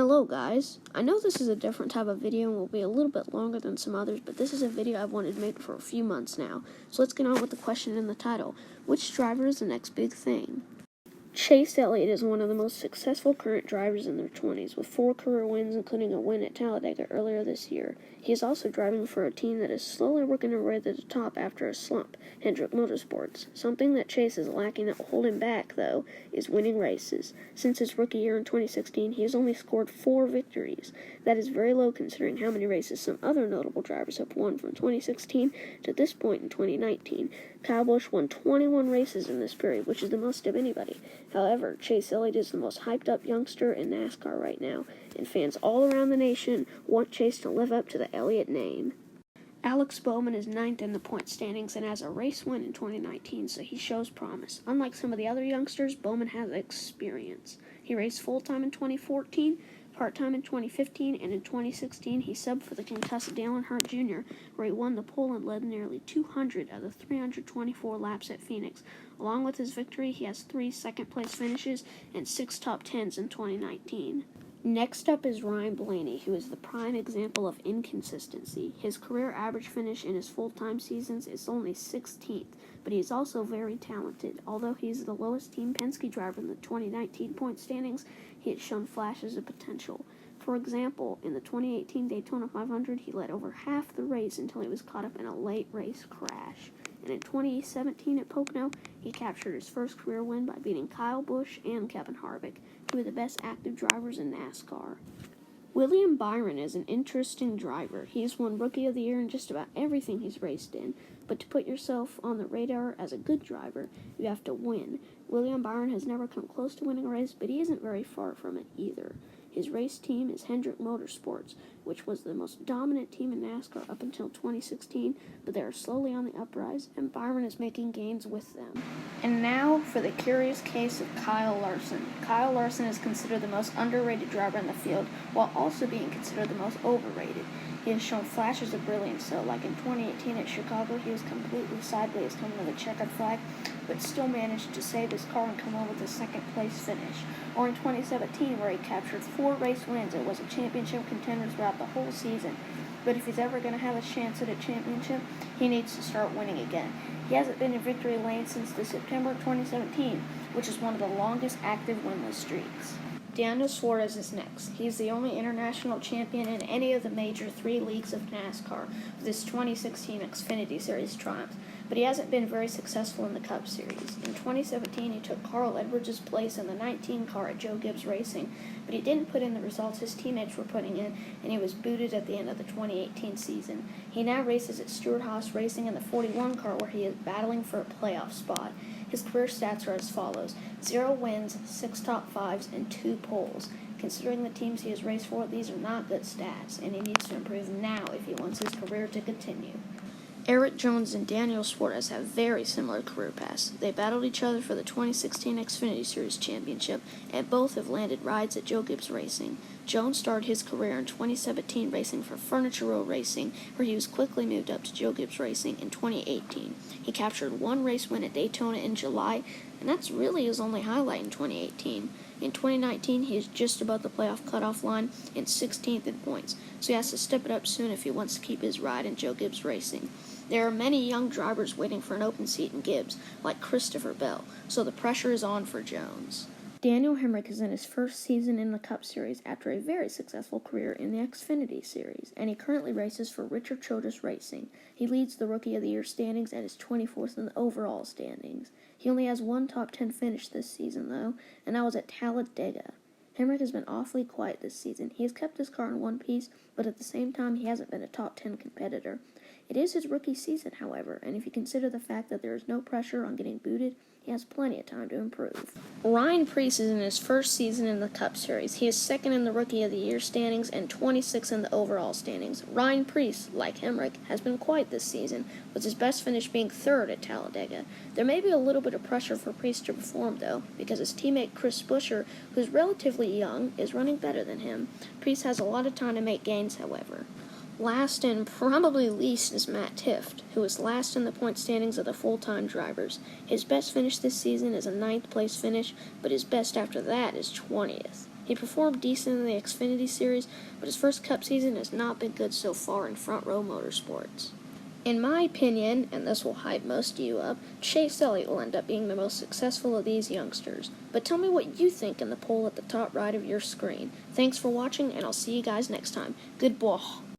Hello guys, I know this is a different type of video and will be a little bit longer than some others, but this is a video I've wanted to make for a few months now. So let's get on with the question in the title. Which driver is the next big thing? Chase Elliott is one of the most successful current drivers in their 20s, with 4 career wins, including a win at Talladega earlier this year. He is also driving for a team that is slowly working their way to the top after a slump, Hendrick Motorsports. Something that Chase is lacking that will hold him back, though, is winning races. Since his rookie year in 2016, he has only scored 4 victories. That is very low considering how many races some other notable drivers have won from 2016 to this point in 2019. Kyle Busch won 21 races in this period, which is the most of anybody. However, Chase Elliott is the most hyped-up youngster in NASCAR right now, and fans all around the nation want Chase to live up to the Elliott name. Alex Bowman is 9th in the point standings and has a race win in 2019, so he shows promise. Unlike some of the other youngsters, Bowman has experience. He raced full-time in 2014, part-time in 2015, and in 2016 he subbed for the concussed Dale Earnhardt Jr., where he won the pole and led nearly 200 of the 324 laps at Phoenix. Along with his victory, he has 3 second-place finishes and 6 top 10s in 2019. Next up is Ryan Blaney, who is the prime example of inconsistency. His career average finish in his full-time seasons is only 16th, but he is also very talented. Although he is the lowest Team Penske driver in the 2019 point standings, he has shown flashes of potential. For example, in the 2018 Daytona 500, he led over half the race until he was caught up in a late race crash. And in 2017 at Pocono, he captured his first career win by beating Kyle Busch and Kevin Harvick, two of the best active drivers in NASCAR. William Byron is an interesting driver. He's won Rookie of the Year in just about everything he's raced in, but to put yourself on the radar as a good driver, you have to win. William Byron has never come close to winning a race, but he isn't very far from it either. His race team is Hendrick Motorsports, which was the most dominant team in NASCAR up until 2016, but they are slowly on the uprise, and Byron is making gains with them. And now for the curious case of Kyle Larson. Kyle Larson is considered the most underrated driver in the field, while also being considered the most overrated. He has shown flashes of brilliance, though, like in 2018 at Chicago, he was completely sideways coming to the checkered flag, but still managed to save his car and come home with a second-place finish. Or in 2017, where he captured 4 race wins and was a championship contender throughout the whole season. But if he's ever going to have a chance at a championship, he needs to start winning again. He hasn't been in victory lane since the September 2017, which is one of the longest active winless streaks. Daniel Suarez is next. He's the only international champion in any of the major 3 leagues of NASCAR with his 2016 Xfinity Series triumph, but he hasn't been very successful in the Cup Series. In 2017, he took Carl Edwards' place in the 19 car at Joe Gibbs Racing, but he didn't put in the results his teammates were putting in, and he was booted at the end of the 2018 season. He now races at Stewart-Haas Racing in the 41 car, where he is battling for a playoff spot. His career stats are as follows: 0 wins, 6 top 5s, and 2 poles. Considering the teams he has raced for, these are not good stats, and he needs to improve now if he wants his career to continue. Erik Jones and Daniel Suarez have very similar career paths. They battled each other for the 2016 Xfinity Series championship, and both have landed rides at Joe Gibbs Racing. Jones started his career in 2017 racing for Furniture Row Racing, where he was quickly moved up to Joe Gibbs Racing in 2018. He captured 1 race win at Daytona in July, and that's really his only highlight in 2018. In 2019, he is just above the playoff cutoff line and 16th in points, so he has to step it up soon if he wants to keep his ride in Joe Gibbs Racing. There are many young drivers waiting for an open seat in Gibbs, like Christopher Bell, so the pressure is on for Jones. Daniel Hemrick is in his first season in the Cup Series after a very successful career in the Xfinity Series, and he currently races for Richard Childress Racing. He leads the Rookie of the Year standings and is 24th in the overall standings. He only has 1 top 10 finish this season, though, and that was at Talladega. Hemrick has been awfully quiet this season. He has kept his car in one piece, but at the same time, he hasn't been a top 10 competitor. It is his rookie season, however, and if you consider the fact that there is no pressure on getting booted, he has plenty of time to improve. Ryan Preece is in his first season in the Cup Series. He is 2nd in the Rookie of the Year standings and 26th in the overall standings. Ryan Preece, like Hemrick, has been quiet this season, with his best finish being 3rd at Talladega. There may be a little bit of pressure for Preece to perform, though, because his teammate Chris Buescher, who's relatively young, is running better than him. Preece has a lot of time to make gains, however. Last and probably least is Matt Tifft, who is last in the point standings of the full-time drivers. His best finish this season is a 9th place finish, but his best after that is 20th. He He performed decent in the Xfinity Series, but his first Cup season has not been good so far in Front Row Motorsports. In my opinion, and this will hype most of you up, Chase Elliott will end up being the most successful of these youngsters. But tell me what you think in the poll at the top right of your screen. Thanks for watching, and I'll see you guys next time. Goodbye.